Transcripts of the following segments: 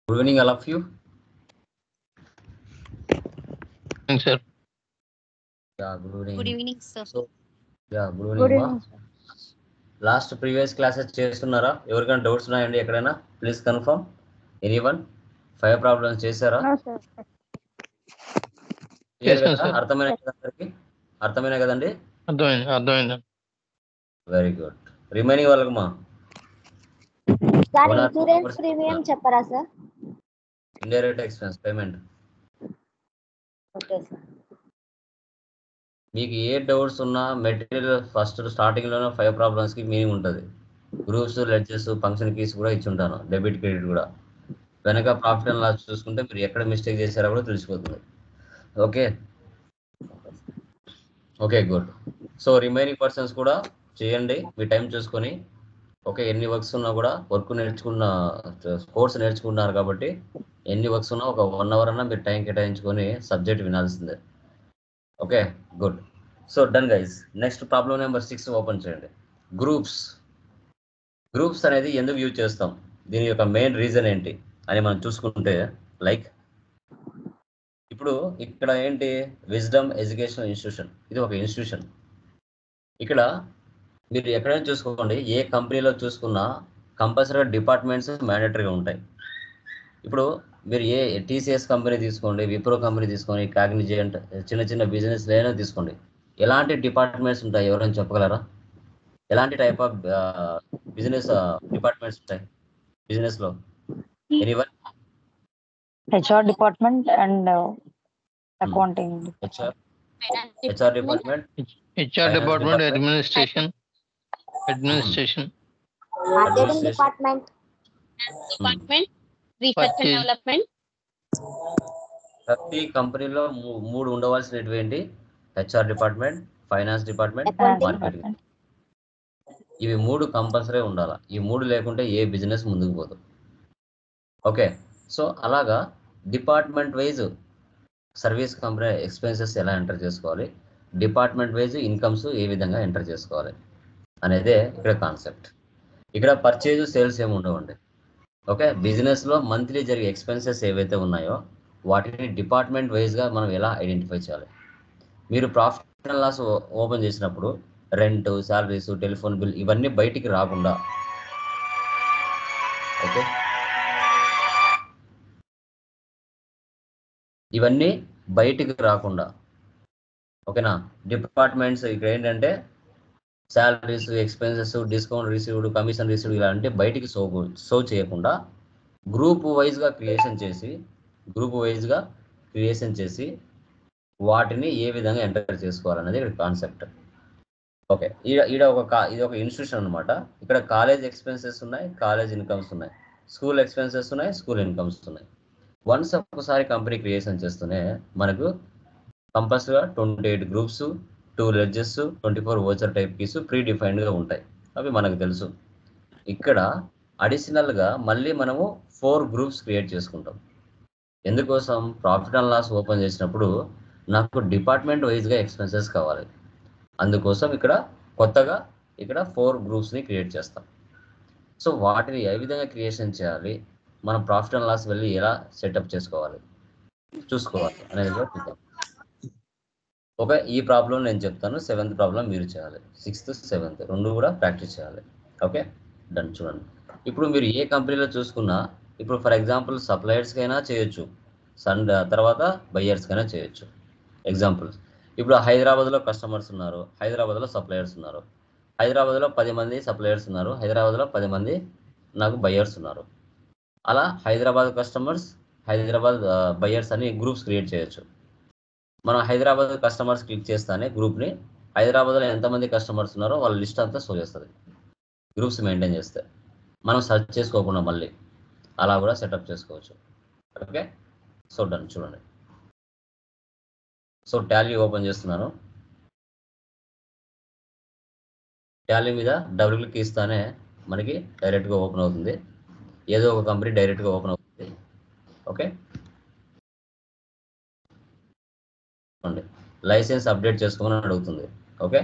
Good evening, all of you. Thanks, sir. Yeah, good evening. Good evening, sir. So, yeah, good Good evening, ma. evening, sir. Last previous classes చేస్తున్నారా? ఎవరికైనా doubts ఉన్నాయండి ఎక్కడైనా? Please confirm. Anyone 5 problems చేశారా? No, sir. Clear చేశాను, కదా? sir. అర్థమైనా కదా అందరికి? అర్థమైనా కదండి? అర్థమైంది. Very good. రిమైనింగ్ వాళ్ళకి మా సార్ ఇన్సూరెన్స్ ప్రీమియం చెప్పరా sir? Indirect expense payment. Okay sir. మీకు ఏ డౌట్స్ ఉన్నా మెటీరియల్ ఫస్ట్ స్టార్టింగ్లోనే 5 ప్రాబ్లమ్స్కి మీనింగ్ ఉంటుంది. గ్రూప్స్, లెడ్జెస్, ఫంక్షన్ కీస్ కూడా ఇచ్చి ఉంటాను, డెబిట్ క్రెడిట్ కూడా. వెనక ప్రాఫిట్ అండ్ లాస్ చూసుకుంటే మీరు ఎక్కడ మిస్టేక్ చేశారో కూడా తెలిసిపోతుంది. Okay okay good. So remaining persons కూడా చేయండి మీ టైం చూసుకొని. ఓకే, ఎన్ని వర్క్స్ ఉన్నా కూడా వర్క్ నేర్చుకున్న కోర్స్ నేర్చుకున్నారు కాబట్టి ఎన్ని వర్క్స్ ఉన్నా ఒక 1 అవర్ అన్నా మీరు టైం కేటాయించుకొని సబ్జెక్ట్ వినాల్సిందే. Okay good. So done guys. Next problem number 6 open చేయండి. గ్రూప్స్ అనేది ఎందుకు యూజ్ చేస్తాం, దీని యొక్క మెయిన్ రీజన్ ఏంటి అని మనం చూసుకుంటే, లైక్ ఇప్పుడు ఇక్కడ ఏంటి, విజ్డమ్ ఎడ్యుకేషనల్ ఇన్స్టిట్యూషన్, ఇది ఒక ఇన్స్టిట్యూషన్. ఇక్కడ మీరు ఎక్కడైనా చూసుకోండి, ఏ కంపెనీలో చూసుకున్నా కంపల్సరీగా డిపార్ట్మెంట్స్ మ్యాండేటరీగా ఉంటాయి. ఇప్పుడు మీరు ఏ టీసీఎస్ కంపెనీ తీసుకోండి, విప్రో కంపెనీ తీసుకోండి, కాగ్నిజెంట్, చిన్న చిన్న బిజినెస్ ఏదైనా తీసుకోండి, ఎలాంటి డిపార్ట్మెంట్స్ ఉంటాయి ఎవరైనా చెప్పగలరా? ఎలాంటి టైప్ ఆఫ్ బిజినెస్ డిపార్ట్మెంట్స్ ఉంటాయి బిజినెస్లో? Anyone? HR department and accounting. HR department, HR department, administration. Marketing department, research and development. ప్రతి కంపెనీలో 3 ఉండవలసినటువంటి HR department, finance department, marketing. ఇవి 3 కంపల్సరీ ఉండాలి. ఈ 3 లేకుంటే ఏ బిజినెస్ ముందుకు పోదు. ఓకే, సో అలాగా department wise service company expenses ఎలా ఎంటర్ చేసుకోవాలి, డిపార్ట్మెంట్ వైజ్ ఇన్కమ్స్ ఏ విధంగా ఎంటర్ చేసుకోవాలి అనేదే ఇక్కడ కాన్సెప్ట్. ఇక్కడ పర్చేజ్, సేల్స్ ఏమి ఉండవండి. ఓకే, బిజినెస్లో మంత్లీ జరిగే ఎక్స్పెన్సెస్ ఏవైతే ఉన్నాయో వాటిని డిపార్ట్మెంట్ వైజ్గా మనం ఎలా ఐడెంటిఫై చేయాలి. మీరు ప్రాఫిట్ అండ్ లాస్ ఓపెన్ చేసినప్పుడు రెంట్, శాలరీస్, టెలిఫోన్ బిల్ ఇవన్నీ బయటికి రాకుండా, ఓకే, ఇవన్నీ బయటికి రాకుండా, ఓకేనా, డిపార్ట్మెంట్స్ ఇక్కడ ఏంటంటే salaries, expenses, discount received, commission received ఇలాంటి బయటికి షో చేయకుండా గ్రూప్ వైజ్గా క్రియేషన్ చేసి వాటిని ఏ విధంగా ఎంటర్ చేసుకోవాలనేది ఇక్కడ కాన్సెప్ట్. ఓకే, ఇది ఒక ఇన్స్టిట్యూషన్ అనమాట. ఇక్కడ కాలేజ్ ఎక్స్పెన్సెస్ ఉన్నాయి, కాలేజ్ ఇన్కమ్స్ ఉన్నాయి, స్కూల్ ఎక్స్పెన్సెస్ ఉన్నాయి, స్కూల్ ఇన్కమ్స్ ఉన్నాయి. వన్స్ ఒకసారి కంపెనీ క్రియేషన్ చేస్తూనే మనకు కంపల్సరీగా 28 groups, 2 ledgers, 24 voucher type keys pre డిఫైన్డ్గా ఉంటాయి. అవి మనకు తెలుసు. ఇక్కడ అడిషనల్గా మళ్ళీ మనము 4 గ్రూప్స్ క్రియేట్ చేసుకుంటాం. ఎందుకోసం? ప్రాఫిట్ అండ్ లాస్ ఓపెన్ చేసినప్పుడు నాకు డిపార్ట్మెంట్ వైజ్గా ఎక్స్పెన్సెస్ కావాలి. అందుకోసం ఇక్కడ కొత్తగా 4 గ్రూప్స్ని క్రియేట్ చేస్తాం. సో వాటిని ఏ విధంగా క్రియేషన్ చేయాలి, మనం ప్రాఫిట్ అండ్ లాస్ వెళ్ళి ఎలా సెటప్ చూసుకోవాలి అనేది కూడా చూద్దాం. ఓకే, ఈ ప్రాబ్లం నేను చెప్తాను, 7th ప్రాబ్లం మీరు చేయాలి, 6th, 7th 2 కూడా ప్రాక్టీస్ చేయాలి. Okay done. చూడండి, ఇప్పుడు మీరు ఏ కంపెనీలో చూసుకున్నా, ఇప్పుడు ఫర్ ఎగ్జాంపుల్ సప్లయర్స్కైనా చేయొచ్చు, తర్వాత బయ్యర్స్కైనా చేయొచ్చు. ఎగ్జాంపుల్స్, ఇప్పుడు హైదరాబాద్లో కస్టమర్స్ ఉన్నారు, హైదరాబాద్లో సప్లయర్స్ ఉన్నారు, హైదరాబాద్లో 10 మంది సప్లయర్స్ ఉన్నారు, హైదరాబాద్లో 10 మంది నాకు బయ్యర్స్ ఉన్నారు. అలా హైదరాబాద్ కస్టమర్స్, హైదరాబాద్ బయ్యర్స్ అని గ్రూప్స్ క్రియేట్ చేయొచ్చు. మనం హైదరాబాద్ కస్టమర్స్ క్లిక్ చేస్తానే గ్రూప్ని హైదరాబాద్లో ఎంతమంది కస్టమర్స్ ఉన్నారో వాళ్ళ లిస్ట్ అంతా షో చేస్తుంది. గ్రూప్స్ మెయింటైన్ చేస్తే మనం సెర్చ్ చేసుకోకుండా మళ్ళీ అలా కూడా సెటప్ చేసుకోవచ్చు. Okay, so done. చూడండి, సో టాలీ ఓపెన్ చేస్తున్నాను. టాలీ మీద డబుల్ క్లిక్ ఇస్తానే మనకి డైరెక్ట్గా ఓపెన్ అవుతుంది, ఏదో ఒక కంపెనీ డైరెక్ట్గా ఓపెన్ అవుతుంది. ఓకే, లైసెన్స్ అప్డేట్ చేసుకోమని అడుగుతుంది. Okay,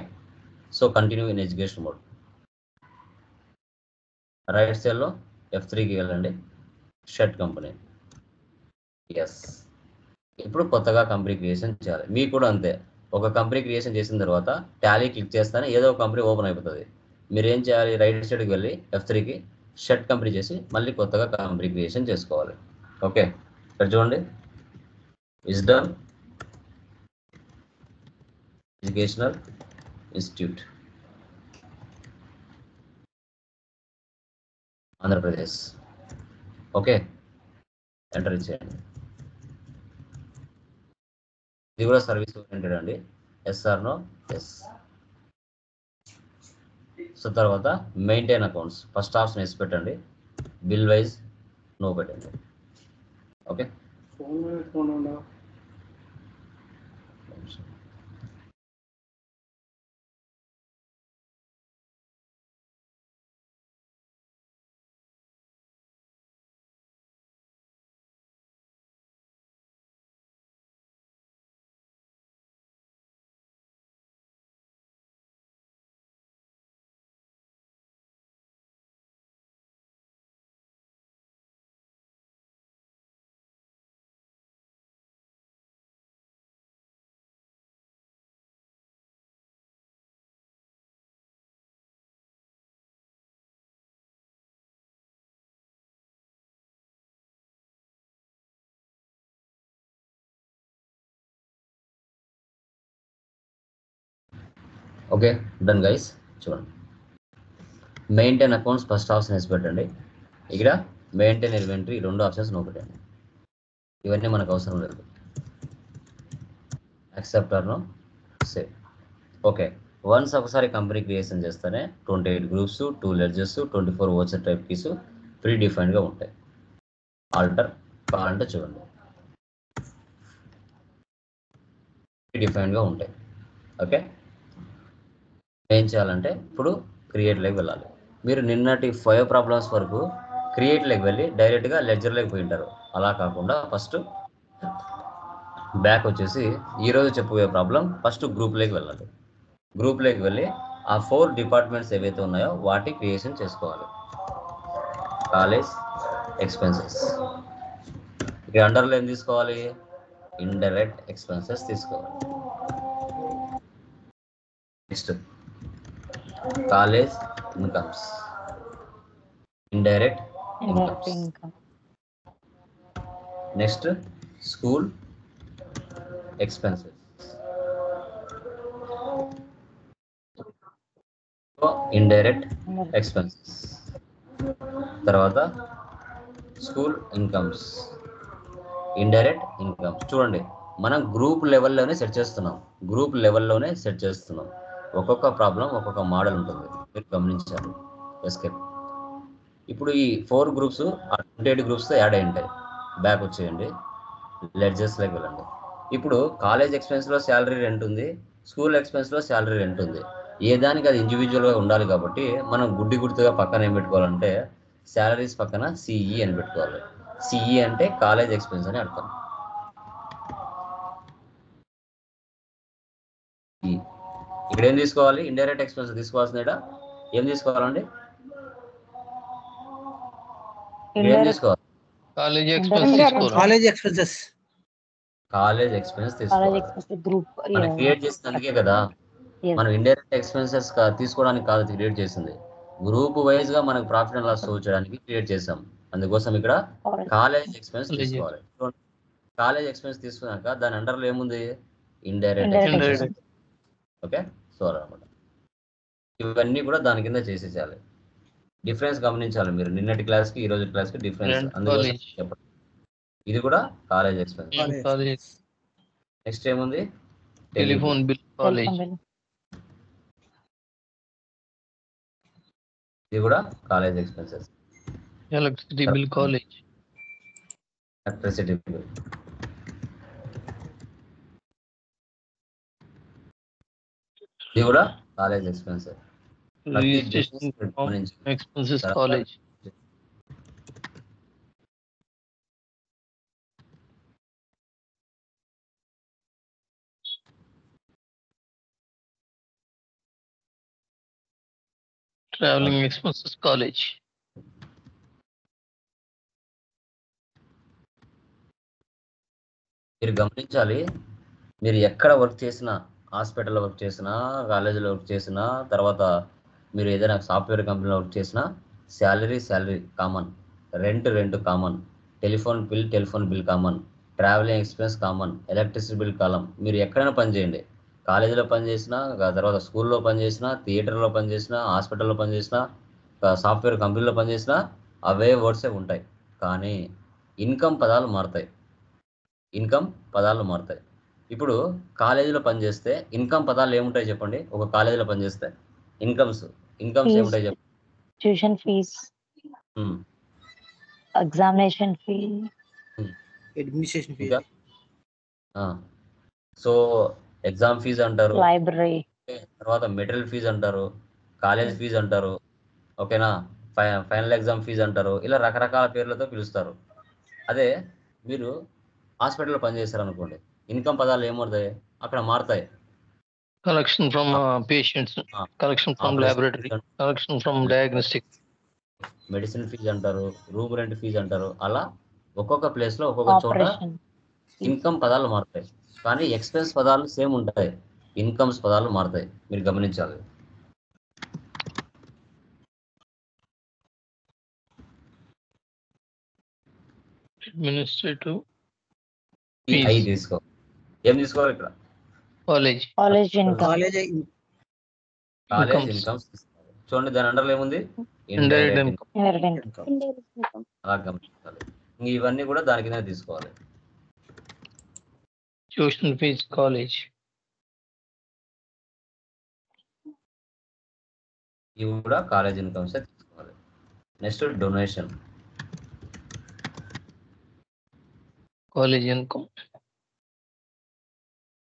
so continue in education mode. Right సైడ్లో F3కి వెళ్ళండి, షర్ట్ కంపెనీ. ఎస్. ఇప్పుడు కొత్తగా కంపెనీ క్రియేషన్ చేయాలి. మీకు కూడా అంతే. ఒక కంపెనీ క్రియేషన్ చేసిన తర్వాత టాలీ క్లిక్ చేస్తానే ఏదో ఒక కంపెనీ ఓపెన్ అయిపోతుంది. మీరు ఏం చేయాలి? రైట్ సైడ్కి వెళ్ళి F3కి షట్ కంపెనీ చేసి మళ్ళీ కొత్తగా కంపెనీ క్రియేషన్ చేసుకోవాలి. ఓకే, ఇక్కడ చూడండి, wisdom educational institute Andhra Pradesh. Okay, enter ఇచ్చేయండి. ఇది కూడా సర్వీస్ ఓరియంటెడ్ అండి. Yes or no? ఎస్. సో తర్వాత maintain accounts first option yes పెట్టండి. బిల్ వైజ్ నో పెట్టండి. Okay, okay, done guys. చూడండి, మెయింటైన్ అకౌంట్స్ ఫస్ట్ ఆప్షన్ వేసి పెట్టండి. ఇక్కడ మెయింటైన్ ఇన్వెంటరీ రెండు ఆప్షన్స్ నో పెట్టండి. ఇవన్నీ మనకు అవసరం లేదు. Accept or no? Save. Okay, once ఒకసారి కంపెనీ క్రియేషన్ చేస్తేనే 28 groups, 2 ledgers, 24 voucher type keys pre డిఫైన్డ్గా ఉంటాయి. ఆల్టర్ కావాలంటే చూడండి, ప్రీ డిఫైన్డ్గా ఉంటాయి. ఓకే, ఏం చేయాలంటే ఇప్పుడు క్రియేట్లోకి వెళ్ళాలి. మీరు నిన్నటి 5 ప్రాబ్లమ్స్ వరకు క్రియేట్లోకి వెళ్ళి డైరెక్ట్గా లెడ్జర్లోకి పోయి ఉంటారు. అలా కాకుండా ఫస్ట్ బ్యాక్ వచ్చేసి ఈరోజు చెప్పబోయే ప్రాబ్లం ఫస్ట్ గ్రూప్లోకి వెళ్ళాలి. గ్రూప్లోకి వెళ్ళి ఆ 4 డిపార్ట్మెంట్స్ ఏవైతే ఉన్నాయో వాటి క్రియేషన్ చేసుకోవాలి. కాలేజ్ ఎక్స్పెన్సెస్, ఇక్కడ అండర్లో ఏం తీసుకోవాలి? ఇండైరెక్ట్ ఎక్స్పెన్సెస్ తీసుకోవాలి. Next college incomes, indirect indirect incomes. Income. Next school expenses, indirect expenses. తర్వాత స్కూల్ ఇన్కమ్స్, ఇండైరెక్ట్ ఇన్కమ్స్. చూడండి, మనం గ్రూప్ లెవెల్లోనే సెట్ చేస్తున్నాం. గ్రూప్ లెవెల్లోనే సెట్ చేస్తున్నాం. ఒక్కొక్క ప్రాబ్లం ఒక్కొక్క మోడల్ ఉంటుంది, మీరు గమనించాలి. ఎస్కేప్. ఇప్పుడు ఈ 4 గ్రూప్స్ 28 గ్రూప్స్తో యాడ్ అయి ఉంటాయి. బ్యాక్ వచ్చేయండి, లెడ్జెస్లోకి వెళ్ళండి. ఇప్పుడు కాలేజ్ ఎక్స్పెన్స్లో శాలరీ రెంట్ ఉంది, స్కూల్ ఎక్స్పెన్స్లో శాలరీ రెంట్ ఉంది. ఏ దానికి అది ఇండివిజువల్గా ఉండాలి కాబట్టి మనం గుడ్డి గుర్తుగా పక్కన ఏం పెట్టుకోవాలంటే శాలరీస్ పక్కన సిఈ అని పెట్టుకోవాలి. సిఈ అంటే కాలేజ్ ఎక్స్పెన్స్ అని అర్థం. ఇక్కడ ఏం తీసుకోవాలి? ఇండైరెక్ట్ ఎక్స్పెన్స్ తీసుకోవాల్సిన ఏం తీసుకోవాలండి? ఏం తీసుకోవాలి? కాలేజ్ ఎక్స్పెన్స్ తీసుకోవాలి. College expenses. College expense college తీసుకోవాలి. Expense group. మనం క్రియేట్ చేసింది అందుకే కదా. మనం ఇండైరెక్ట్ ఎక్స్పెన్సెస్ తీసుకోవడానికి కాదు క్రియేట్ చేసింది, గ్రూప్ వైజ్ గా మనకు ప్రాఫిట్ అండ్ లాస్ షో చేయడానికి క్రియేట్ చేసాం. అందుకోసం ఇక్కడ కాలేజ్ ఎక్స్పెన్స్ తీసుకోవాలి. కాలేజ్ ఎక్స్పెన్స్ తీసుకున్నాక దాని అండర్లో ఏముంది? Indirect expense. ఓకే, సో అనమాట. ఇవన్నీ కూడా దాని కింద చేసేసేయాలి. డిఫరెన్స్ గమనించాలి మీరు, నిన్నటి క్లాస్కి ఈ రోజు క్లాస్కి డిఫరెన్స్. అందుకోసం చెప్పండి, ఇది కూడా కాలేజ్ ఎక్స్పెన్స్. నెక్స్ట్ ఏముంది? Telephone bill college. ఇది కూడా college expenses. Electricity bill college. Electricity bill. ఇది కూడా college expenses. Registration expenses college. Travelling expenses college. మీరు గమనించాలి, మీరు ఎక్కడ వర్క్ చేసినా, హాస్పిటల్లో వర్క్ చేసినా, కాలేజీలో వర్క్ చేసినా, తర్వాత మీరు ఏదైనా సాఫ్ట్వేర్ కంపెనీలో వర్క్ చేసినా, salary common, rent common, telephone bill common, travelling expense common, electricity bill common. మీరు ఎక్కడైనా పని చేయండి, కాలేజీలో పని చేసినా, తర్వాత స్కూల్లో పని చేసినా, థియేటర్లో పని చేసినా, హాస్పిటల్లో పని చేసినా, సాఫ్ట్వేర్ కంపెనీలో పని చేసినా అవే వర్డ్సే ఉంటాయి. కానీ ఇన్కమ్ పదాలు మారుతాయి. ఇప్పుడు కాలేజీలో పనిచేస్తే ఇన్కమ్ పదాలు ఏముంటాయి చెప్పండి? ఒక కాలేజీలో పనిచేస్తే ఇన్కమ్స్ ఏముంటాయి చెప్పండి? ట్యూషన్ ఫీజ్, ఉమ్, ఎగ్జామినేషన్ ఫీ, అడ్మినిస్ట్రేషన్ ఫీ, ఇంకా సో ఎగ్జామ్ ఫీజు అంటారు, లైబ్రరీ, తర్వాత మెటీరియల్ ఫీజు అంటారు, కాలేజ్ ఫీజు అంటారు, ఓకేనా, ఫైనల్ ఎగ్జామ్ ఫీజు అంటారు. ఇలా రకరకాల పేర్లతో పిలుస్తారు. అదే మీరు హాస్పిటల్లో పనిచేస్తారు అనుకోండి, ఇన్కమ్ పదాలు ఏమవుతాయి? అక్కడ మారుతాయి. Collection from patients, collection from laboratory, collection from diagnostic. Medicine fees అంటారు, రూమ్ రెంట్ ఫీజు అంటారు. అలా ఒక్కొక్క ప్లేస్ లో ఒక్కొక్క చోట ఆపరేషన్, ఇన్కమ్ పదాలు మారుతాయి. కానీ ఎక్స్పెన్స్ పదాలు సేమ్ ఉంటాయి, ఇన్కమ్స్ పదాలు మారుతాయి. మీరు గమనించాలి. Administrative ఈ fees. ఐ తీసుకో. ఏం తీసుకోవాలి ఇక్కడ? College. College income, college college incomes తీసుకోవాలి. చూడండి, దాని అండర్లో ఏముంది? Indirect indirect income. ఇన్కమ్. అలా గమనించాలి. ఇవన్నీ కూడా దాని కింద తీసుకోవాలి. Tuition fees, college. ఇవి కూడా కాలేజ్ ఇన్కమ్స్ తీసుకోవాలి. Next donation, College income.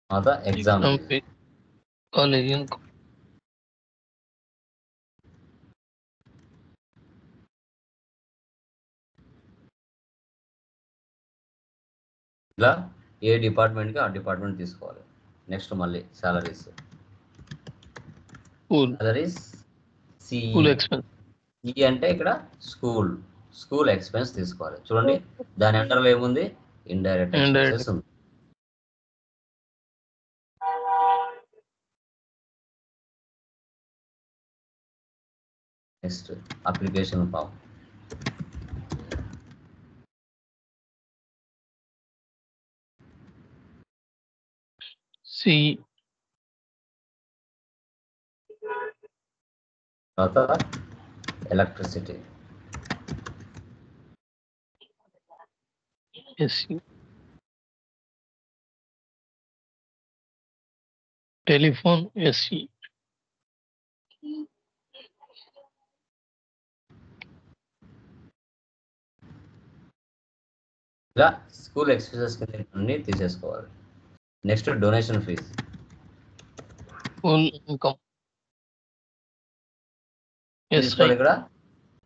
తర్వాత exam Exam fee. College income. ఇలా ఏ డిపార్ట్మెంట్కి ఆ డిపార్ట్మెంట్ తీసుకోవాలి. నెక్స్ట్ మళ్ళీ salaries, School. Salaries School expense. ఈ అంటే ఇక్కడ స్కూల్ ఎక్స్పెన్స్ తీసుకోవాలి. చూడండి, దాని అండర్లో ఏముంది? ఇండైరెక్ట్ ఎక్స్పెన్సెస్ ఉంది. Next application form, C. తర్వాత ఎలక్ట్రిసిటీ, SC. Telephone, SC. ఇలా స్కూల్ ఎక్స్పెన్సెస్ అన్ని తీసేసుకోవాలి. Next donation fees, Full income. తీసుకోవాలి. ఇక్కడ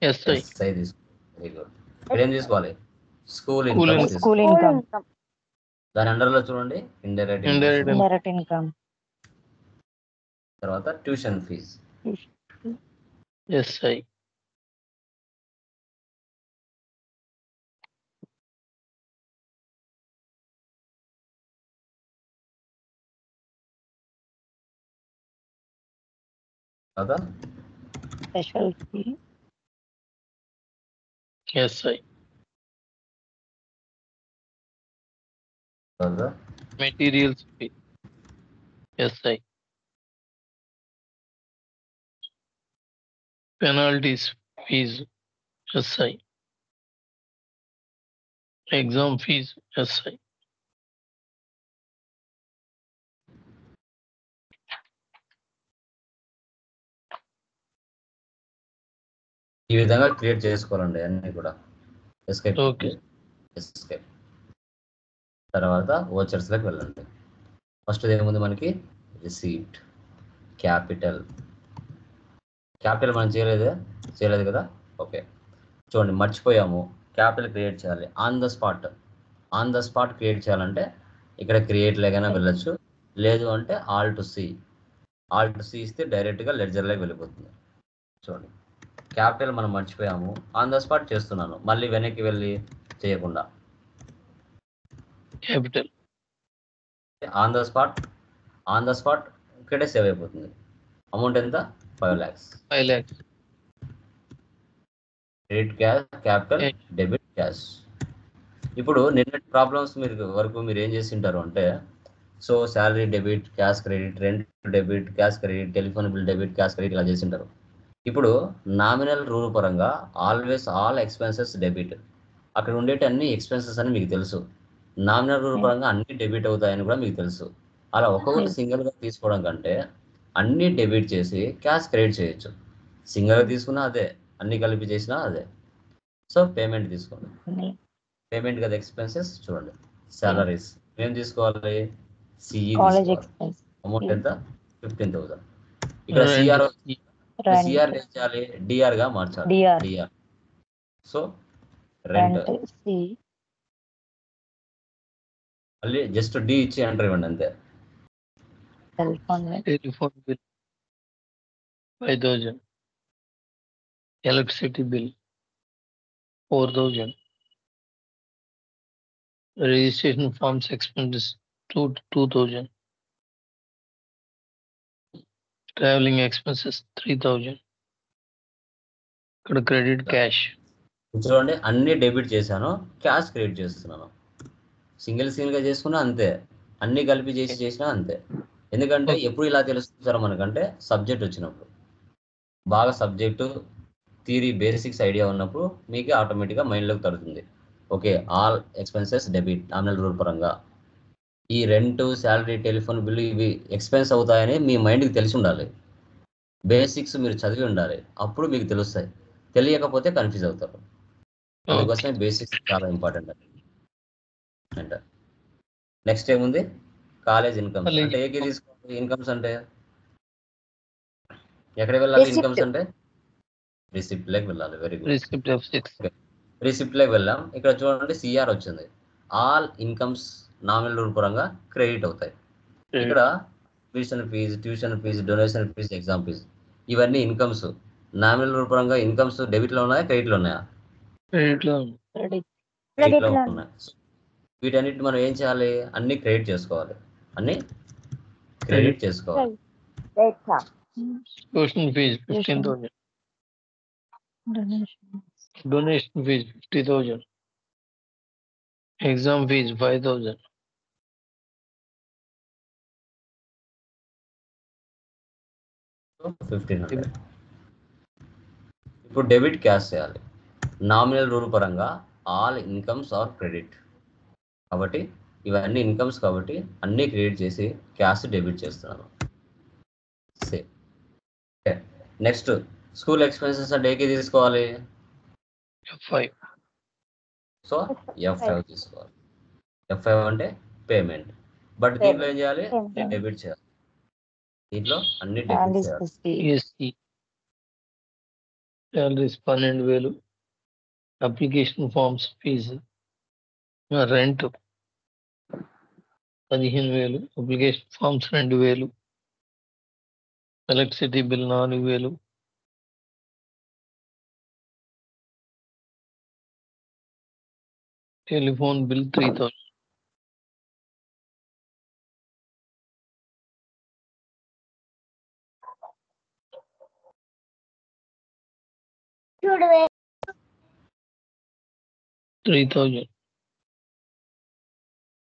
SI. SI తీసుకోవాలి. Very good. ఇక్కడ ఏం తీసుకోవాలి? School School income. income. School income, దాని అండర్లో చూడండి ఇండైరెక్ట్ Indirect ఇండైరెక్ట్ ఇన్కమ్, తర్వాత ట్యూషన్ ఫీజ్, SI. తర్వాత స్పెషల్ ఫీ, SI. తర్వాత Materials fee. SI. Penalties fees. SI. Exam fees. SI. ఈ విధంగా క్రియేట్ చేసుకోవాలండి అన్ని కూడా. Escape Okay. ఎస్కేప్. తర్వాత ఓచర్స్లోకి వెళ్ళండి. ఫస్ట్ ఏముంది మనకి? రిసీప్ట్, క్యాపిటల్ మనం చేయలేదు కదా? ఓకే, చూడండి, మర్చిపోయాము. క్యాపిటల్ క్రియేట్ చేయాలి ఆన్ ద స్పాట్ క్రియేట్ చేయాలంటే ఇక్కడ క్రియేట్ లేకైనా వెళ్ళొచ్చు, లేదు అంటే ఆల్ట్ సి ఇస్తే డైరెక్ట్గా లెడ్జర్లోకి వెళ్ళిపోతుంది. చూడండి, క్యాపిటల్ మనం మర్చిపోయాము, ఆన్ ద స్పాట్ చేస్తున్నాను, మళ్ళీ వెనక్కి వెళ్ళి చేయకుండా. Capital. ఆన్ ద స్పాట్ ఇక్కడే సేవ్ అయిపోతుంది. అమౌంట్ ఎంత? 5 lakhs. 5 lakhs. Credit capital, debit cash. ఇప్పుడు నిన్నటి ప్రాబ్లమ్స్ వరకు మీరు ఏం చేసింటారు అంటే, so salary debit, cash credit, rent debit, cash credit, telephone bill debit, cash credit ఇలా చేసింటారు. ఇప్పుడు నామినల్ రూల్ పరంగా ఆల్వేస్ ఆల్ ఎక్స్పెన్సెస్ డెబిట్. అక్కడ ఉండేటి అన్ని ఎక్స్పెన్సెస్ అని మీకు తెలుసు. నామినల్ రూల్ పరంగా అన్ని డెబిట్ అవుతాయని కూడా మీకు తెలుసు. అలా ఒక్కొక్కటి సింగిల్గా తీసుకోవడం కంటే అన్ని డెబిట్ చేసి క్యాష్ క్రెడిట్ చేయొచ్చు. సింగిల్గా తీసుకున్నా అదే, అన్ని కలిపి చేసినా అదే. సో పేమెంట్ తీసుకోండి. పేమెంట్ కదా ఎక్స్పెన్సెస్. చూడండి సాలరీస్ ఏం తీసుకోవాలి? సిఈ తీసుకోవాలి. అమౌంట్ ఎంత? 15,000. ఇక్కడ సిఆర్ ఏం చేయాలి? డిఆర్ గా మార్చాలి. డిఆర్. సో రెంట్ మళ్ళీ జస్ట్ డి ఇచ్చి ఎంటర్ ఇవ్వండి అంతే. Telephone bill 5,000. Electricity bill 4,000. Registration forms expenses 2,000. Traveling expenses 3,000. ఇక్కడ క్రెడిట్ క్యాష్. చూడండి అన్ని డెబిట్ చేశాను, క్యాష్ క్రెడిట్ చేస్తున్నాను. సింగిల్ గా చేసుకున్నా అంతే, అన్ని కలిపి చేసినా అంతే. ఎందుకంటే ఎప్పుడు ఇలా తెలుస్తుంది సార్ మనకంటే సబ్జెక్ట్ వచ్చినప్పుడు, బాగా సబ్జెక్టు థియరీ బేసిక్స్ ఐడియా ఉన్నప్పుడు మీకు ఆటోమేటిక్గా మైండ్లోకి తడుతుంది. Okay, all expenses debit nominal rule పరంగా. ఈ రెంట్, శాలరీ, టెలిఫోన్ బిల్లు ఇవి ఎక్స్పెన్స్ అవుతాయని మీ మైండ్కి తెలిసి ఉండాలి. బేసిక్స్ మీరు చదివి ఉండాలి, అప్పుడు మీకు తెలుస్తాయి. తెలియకపోతే కన్ఫ్యూజ్ అవుతారు. అందుకోసమే బేసిక్స్ చాలా ఇంపార్టెంట్ అంట. నెక్స్ట్ ఏముంది? College incomes. అంటే ఏకి తీసుకోవాలి ఇన్కమ్స్ అంటే? ఎక్కడికి వెళ్ళాలి ఇన్కమ్స్ అంటే? రిసిప్ట్ లెక్ వెళ్ళాలి. Very good. రిసిప్ట్ లెక్ వెళ్ళాం. ఇక్కడ చూడండి సిఆర్ వచ్చింది. ఆల్ ఇన్కమ్స్ నామినల్ రూల్ పరంగా క్రెడిట్ అవుతాయి. ఇక్కడ tuition fees, donation fees, exam fees ఇవన్నీ ఇన్కమ్స్. నామినల్ రూల్ పరంగా ఇన్కమ్స్ డెబిట్ లో ఉన్నాయా, క్రెడిట్ లో ఉన్నాయా? క్రెడిట్ లో ఉన్నాయి. వీటన్నిటి మనం ఏం చేయాలి? అన్ని క్రెడిట్ చేసుకోవాలి. Tuition fees 15,000. Donation fees 50,000. Exam fees 5,000. ఇప్పుడు డెబిట్ క్యాష్ చేయాలి. నామినల్ రూల్ పరంగా ఆల్ ఇన్కమ్స్ ఆర్ క్రెడిట్ కాబట్టి ఇవన్నీ ఇన్కమ్స్ కాబట్టి అన్ని క్రెడిట్ చేసి క్యాష్ డెబిట్ చేస్తున్నాను. నెక్స్ట్ స్కూల్ ఎక్స్పెన్సెస్ అంటే ఏకి తీసుకోవాలి? F5. సో F5 తీసుకోవాలి. F5 అంటే పేమెంట్. బట్ దీంట్లో ఏం చేయాలి? డెబిట్ చేయాలి. దీంట్లో అన్ని డెబిట్ చేయాలి. Salaries 12,000. Application forms fees, rent 15,000. Application forms 2,000. Electricity bill 4,000. Telephone bill 3,000.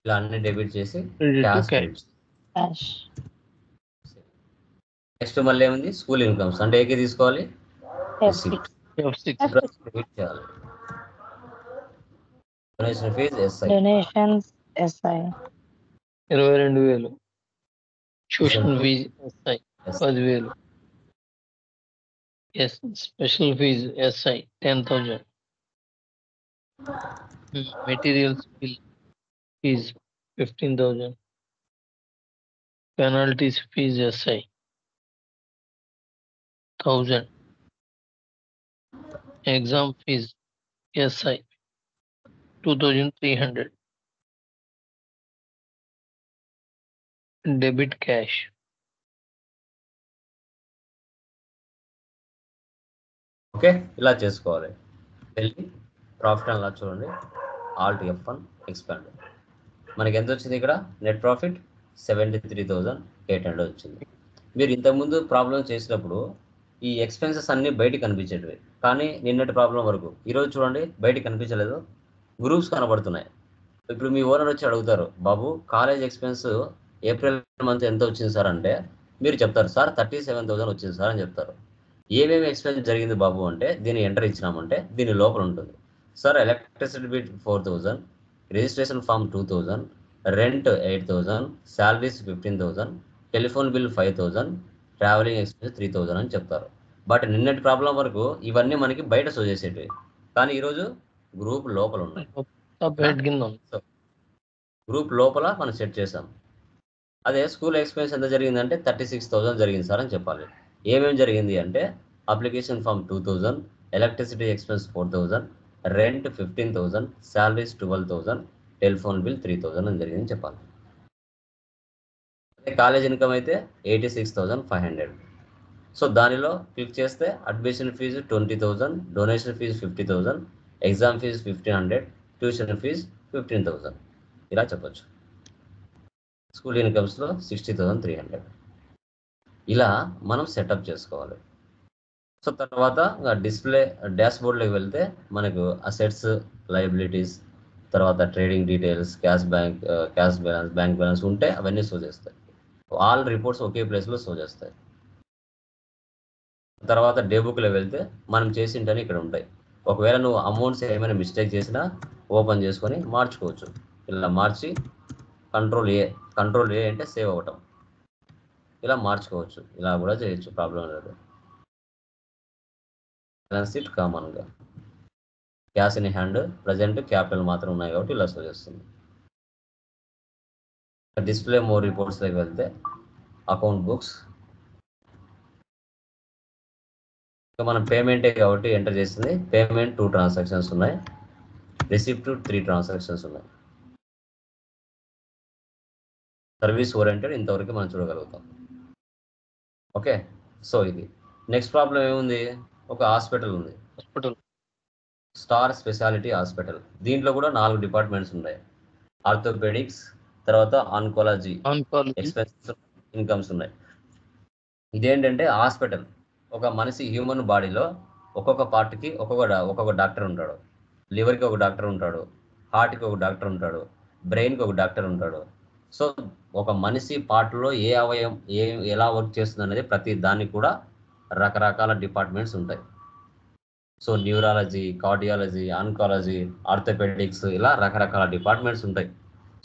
ఇలా అన్ని డెబిట్ చేసి నెక్స్ట్ మళ్ళీ ఏముంది? స్కూల్ ఇన్కమ్స్ అంటే ఏకి తీసుకోవాలి? డెబిట్ చేయాలి. Donation fees SI 22,000. Tuition fees SI 10,000. Special fees SI 10,000. Materials bill fees 15,000. Penalties fees SI 1,000. Exam fees SI 2,300. Debit cash. Okay, ఇలా చేసుకోవాలి. వెళ్ళి ప్రాఫిట్ అలా చూడండి. Alt F1 expand. మనకి ఎంత వచ్చింది ఇక్కడ? నెట్ ప్రాఫిట్ 73,800 వచ్చింది. మీరు ఇంతకుముందు ప్రాబ్లం చేసినప్పుడు ఈ ఎక్స్పెన్సెస్ అన్నీ బయటికి కనిపించేటివి, కానీ నిన్నటి ప్రాబ్లం వరకు ఈరోజు చూడండి బయటికి కనిపించలేదు, గ్రూప్స్ కనబడుతున్నాయి. ఇప్పుడు మీ ఓనర్ వచ్చి అడుగుతారు, బాబు కాలేజ్ ఎక్స్పెన్స్ ఏప్రిల్ మంత్ ఎంత వచ్చింది సార్ అంటే మీరు చెప్తారు, సార్ 37,000 వచ్చింది సార్ అని చెప్తారు. ఏమేమి ఎక్స్పెన్స్ జరిగింది బాబు అంటే దీన్ని ఎంటర్ ఇచ్చినామంటే దీని లోపల ఉంటుంది. Sir electricity bill 4,000, registration form 2,000, rent 8,000, salaries 15,000, telephone bill 5,000, travelling expense 3,000 అని చెప్తారు. బట్ నిన్నటి ప్రాబ్లం వరకు ఇవన్నీ మనకి బయట షో చేసేటివి, కానీ ఈరోజు గ్రూప్ లోపల ఉన్నాయి. గ్రూప్ లోపల మనం సెట్ చేసాం. అదే స్కూల్ ఎక్స్పెన్స్ ఎంత జరిగిందంటే 36,000 జరిగింది సార్ అని చెప్పాలి. ఏమేమి జరిగింది అంటే application form 2,000, electricity expense 4,000, rent 15,000, salaries 12,000, telephone bill 3,000 అని జరిగిందని చెప్పాలి. కాలేజ్ ఇన్కమ్ అయితే 86,500. సో దానిలో క్లిక్ చేస్తే admission fees 20,000, donation fees 50,000, exam fees 1,500, tuition fees 15,000 ఇలా చెప్పొచ్చు. స్కూల్ ఇన్కమ్స్లో 60,300 ఇలా మనం సెటప్ చేసుకోవాలి. సో తర్వాత డిస్ప్లే డాష్ బోర్డ్లోకి వెళ్తే మనకు అసెట్స్, లయబిలిటీస్, తర్వాత trading details, cash balance, bank balance ఉంటే అవన్నీ షో చేస్తాయి. ఆల్ రిపోర్ట్స్ ఒకే ప్లేస్లో షో చేస్తాయి. తర్వాత డే బుక్లో వెళ్తే మనం చేసింటని ఇక్కడ ఉంటాయి. ఒకవేళ నువ్వు అమౌంట్స్ ఏమైనా మిస్టేక్ చేసినా ఓపెన్ చేసుకొని మార్చుకోవచ్చు. ఇలా మార్చి కంట్రోల్ ఏ అంటే సేవ్ అవ్వటం, ఇలా మార్చుకోవచ్చు. ఇలా కూడా చేయొచ్చు, ప్రాబ్లం లేదు. బ్యాలెన్స్ షీట్ కామన్గా cash in hand present capital మాత్రం ఉన్నాయి కాబట్టి ఇలా షో చేస్తుంది. డిస్ప్లే మోర్ రిపోర్ట్స్లోకి వెళ్తే అకౌంట్ బుక్స్, మనం పేమెంటే కాబట్టి ఎంటర్ చేసింది. పేమెంట్ 2 ట్రాన్సాక్షన్స్ ఉన్నాయి, రిసిప్ట్ 3 ట్రాన్సాక్షన్స్ ఉన్నాయి. సర్వీస్ ఓరియంటెడ్ ఇంతవరకు మనం చూడగలుగుతాం. ఓకే, సో ఇది నెక్స్ట్ ప్రాబ్లం ఏముంది, ఒక హాస్పిటల్ ఉంది, స్టార్ స్పెషాలిటీ హాస్పిటల్. దీంట్లో కూడా 4 డిపార్ట్మెంట్స్ ఉన్నాయి. ఆర్థోపెడిక్స్, తర్వాత ఆన్కాలజీ, ఎక్స్పెన్సెస్, ఇన్కమ్స్ ఉన్నాయి. ఇదేంటంటే హాస్పిటల్ ఒక మనిషి హ్యూమన్ బాడీలో ఒక్కొక్క పార్ట్కి ఒక్కొక్క డాక్టర్ ఉంటాడు. లివర్కి ఒక డాక్టర్ ఉంటాడు, హార్ట్కి ఒక డాక్టర్ ఉంటాడు, బ్రెయిన్కి ఒక డాక్టర్ ఉంటాడు. సో ఒక మనిషి పార్ట్లో ఏ అవయవం ఎలా వర్క్ చేస్తుంది అనేది ప్రతి దానికి కూడా రకరకాల డిపార్ట్మెంట్స్ ఉంటాయి. So neurology, cardiology, oncology, orthopaedics ఇలా రకరకాల డిపార్ట్మెంట్స్ ఉంటాయి.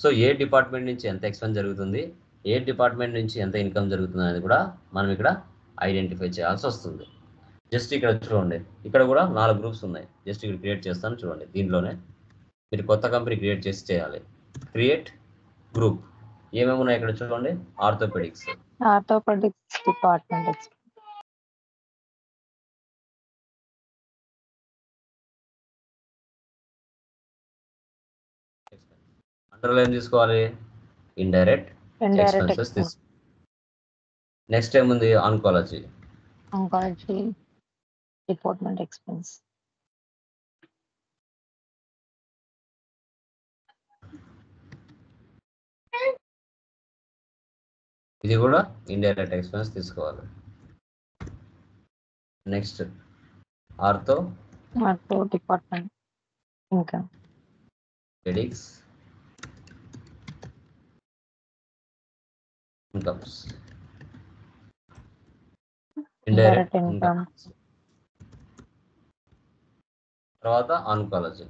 సో ఏ డిపార్ట్మెంట్ నుంచి ఎంత ఎక్స్పెన్స్ జరుగుతుంది, ఏ డిపార్ట్మెంట్ నుంచి ఎంత ఇన్కమ్ జరుగుతుంది అనేది కూడా మనం ఇక్కడ ఐడెంటిఫై చేయాల్సి వస్తుంది. జస్ట్ ఇక్కడ చూడండి, ఇక్కడ కూడా 4 గ్రూప్స్ ఉన్నాయి. జస్ట్ ఇక్కడ క్రియేట్ చేస్తాను చూడండి. దీంట్లోనే మీరు కొత్త కంపెనీ క్రియేట్ చేసి చేయాలి. క్రియేట్ గ్రూప్ ఏమేమి ఉన్నాయి ఇక్కడ చూడండి. ఆర్థోపెడిక్స్ డిపార్ట్మెంట్, అండర్లో ఏం తీసుకోవాలి, ఇండైరెక్ట్ ఎక్స్పెన్సెస్. నెక్స్ట్ ఏముంది, ఆన్కాలజీ డిపార్ట్మెంట్ ఎక్స్పెన్స్. ఇది కూడా ఇండైరెక్ట్ ఎక్స్పెన్స్ తీసుకోవాలి. Next ortho department income, pedics incomes, indirect income. తర్వాత ఆన్కాలజీ,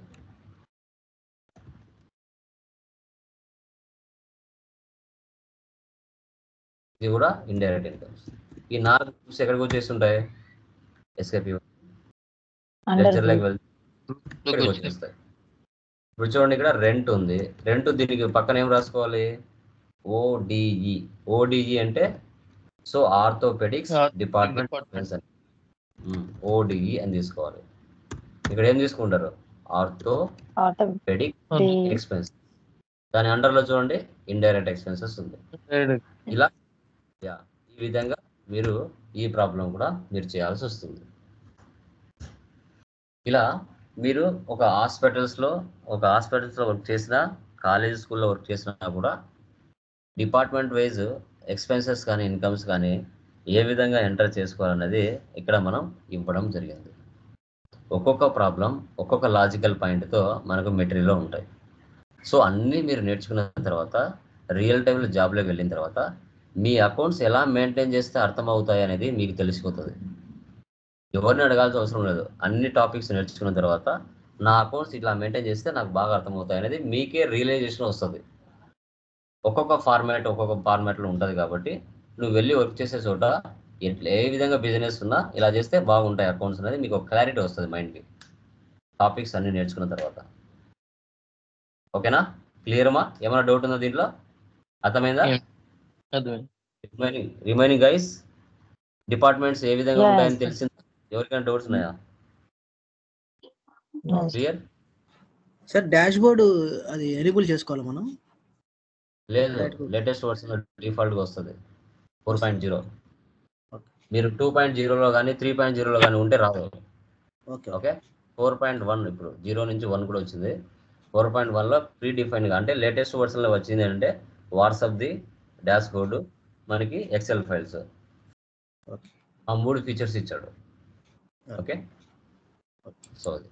ఇది కూడా ఇండైరెక్ట్ ఇన్కమ్స్. ఈ 4 గ్రూప్స్ ఎక్కడికి వచ్చేస్తుంటాయి, ఎస్కేపీ లెక్చర్లోకి వెళ్తే ఇక్కడికి వచ్చేస్తాయి. ఇప్పుడు చూడండి, ఇక్కడ రెంట్ ఉంది. రెంట్ దీనికి పక్కన ఏం రాసుకోవాలి, ఓడిఈ అంటే సో ఆర్థోపెడిక్స్ డిపార్ట్మెంట్ ఓడిఈ అని తీసుకోవాలి. ఇక్కడ ఏం తీసుకుంటారు, ఆర్థోపెడిక్ ఎక్స్పెన్స్. దాని అండర్లో చూడండి ఇండైరెక్ట్ ఎక్స్పెన్సెస్ ఉంది. ఇలా ఈ విధంగా మీరు ఈ ప్రాబ్లం కూడా మీరు చేయాల్సి వస్తుంది. ఇలా మీరు ఒక హాస్పిటల్స్లో వర్క్ చేసినా, కాలేజ్ స్కూల్లో వర్క్ చేసినా కూడా డిపార్ట్మెంట్ వైజ్ ఎక్స్పెన్సెస్ కానీ ఇన్కమ్స్ కానీ ఏ విధంగా ఎంటర్ చేసుకోవాలన్నది ఇక్కడ మనం ఇవ్వడం జరిగింది. ఒక్కొక్క ప్రాబ్లం ఒక్కొక్క లాజికల్ పాయింట్తో మనకు మెటీరియల్లో ఉంటాయి. సో అన్నీ మీరు నేర్చుకున్న తర్వాత రియల్ టైంలో జాబ్లోకి వెళ్ళిన తర్వాత మీ అకౌంట్స్ ఎలా మెయింటైన్ చేస్తే అర్థమవుతాయి అనేది మీకు తెలిసిపోతుంది. ఎవరిని అడగాల్సిన అవసరం లేదు. అన్ని టాపిక్స్ నేర్చుకున్న తర్వాత నా అకౌంట్స్ ఇట్లా మెయింటైన్ చేస్తే నాకు బాగా అర్థమవుతాయి అనేది మీకే రియలైజేషన్ వస్తుంది. ఒక్కొక్క ఫార్మాట్లో ఉంటుంది కాబట్టి నువ్వు వెళ్ళి వర్క్ చేసే చోట ఏ విధంగా బిజినెస్ ఉన్నా ఇలా చేస్తే బాగుంటాయి అకౌంట్స్ అనేది మీకు ఒక క్లారిటీ వస్తుంది మైండ్కి, టాపిక్స్ అన్ని నేర్చుకున్న తర్వాత. ఓకేనా? క్లియర్మా? ఏమైనా డౌట్ ఉందా దీంట్లో? అర్థమైందా? రిమైనింగ్ గైస్ డిపార్ట్మెంట్స్ ఏ విధంగా ఉంటాయని తెలిసిందా? ఎవరికైనా డౌట్స్ ఉన్నాయా? క్లియర్ సార్ డాష్ బోర్డ్ అది ఎనేబుల్ చేసుకోవాలి మనం? లేదు, లేటెస్ట్ వర్షన్ డిఫాల్ట్గా వస్తుంది 4.0. మీరు 2.0లో కానీ 3.0లో కానీ ఉంటే రాదు. ఓకే 4.1 ఇప్పుడు 0 నుంచి 1 కూడా వచ్చింది. 4.1లో ప్రీ డిఫైన్గా అంటే లేటెస్ట్ వర్షన్లో వచ్చింది అంటే వాట్సాప్ది డాష్ బోర్డు, మనకి ఎక్సెల్ ఫైల్స్, ఆ 3 ఫీచర్స్ ఇచ్చాడు. ఓకే సో అది